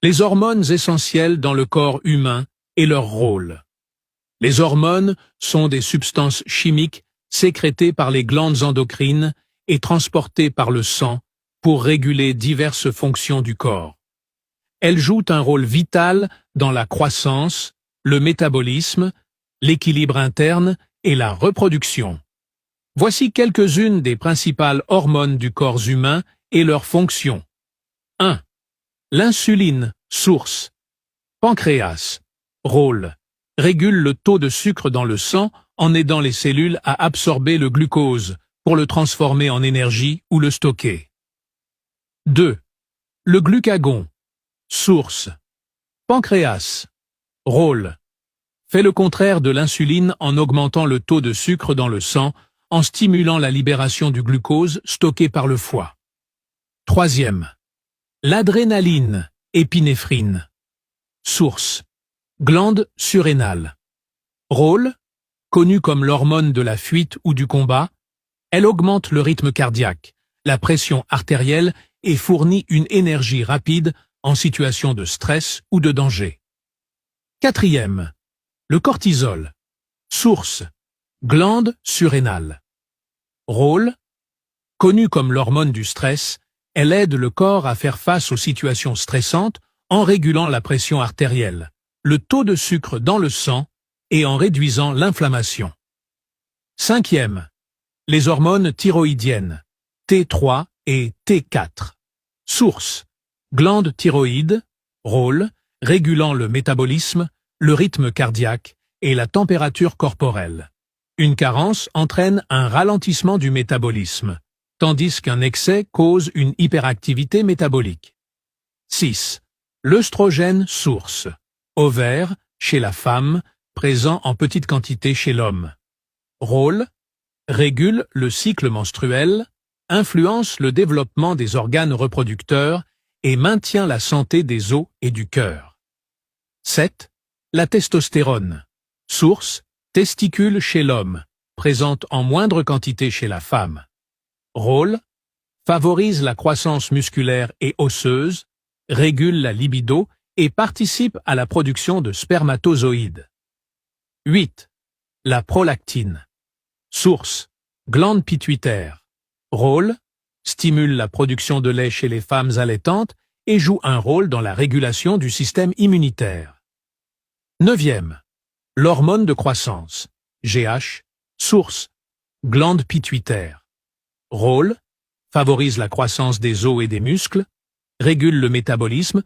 Les hormones essentielles dans le corps humain et leur rôle. Les hormones sont des substances chimiques sécrétées par les glandes endocrines et transportées par le sang pour réguler diverses fonctions du corps. Elles jouent un rôle vital dans la croissance, le métabolisme, l'équilibre interne et la reproduction. Voici quelques-unes des principales hormones du corps humain et leurs fonctions. 1. L'insuline, source. Pancréas. Rôle. Régule le taux de sucre dans le sang en aidant les cellules à absorber le glucose pour le transformer en énergie ou le stocker. 2. Le glucagon. Source. Pancréas. Rôle. Fait le contraire de l'insuline en augmentant le taux de sucre dans le sang en stimulant la libération du glucose stocké par le foie. 3. L'adrénaline, épinéphrine. Source. Glande surrénale. Rôle. Connue comme l'hormone de la fuite ou du combat, elle augmente le rythme cardiaque, la pression artérielle et fournit une énergie rapide en situation de stress ou de danger. 4. Le cortisol. Source. Glande surrénale. Rôle. Connue comme l'hormone du stress, elle aide le corps à faire face aux situations stressantes en régulant la pression artérielle, le taux de sucre dans le sang et en réduisant l'inflammation. 5. Les hormones thyroïdiennes, T3 et T4. Source. Glande thyroïde. Rôle. Régulant le métabolisme, le rythme cardiaque et la température corporelle. Une carence entraîne un ralentissement du métabolisme, tandis qu'un excès cause une hyperactivité métabolique. 6. L'œstrogène source. Ovaire, chez la femme, présent en petite quantité chez l'homme. Rôle. Régule le cycle menstruel, influence le développement des organes reproducteurs et maintient la santé des os et du cœur. 7. La testostérone. Source. Testicule chez l'homme, présente en moindre quantité chez la femme. Rôle. Favorise la croissance musculaire et osseuse, régule la libido et participe à la production de spermatozoïdes. 8. La prolactine. Source. Glande pituitaire. Rôle. Stimule la production de lait chez les femmes allaitantes et joue un rôle dans la régulation du système immunitaire. 9. L'hormone de croissance. GH. Source. Glande pituitaire. Rôle. Favorise la croissance des os et des muscles, régule le métabolisme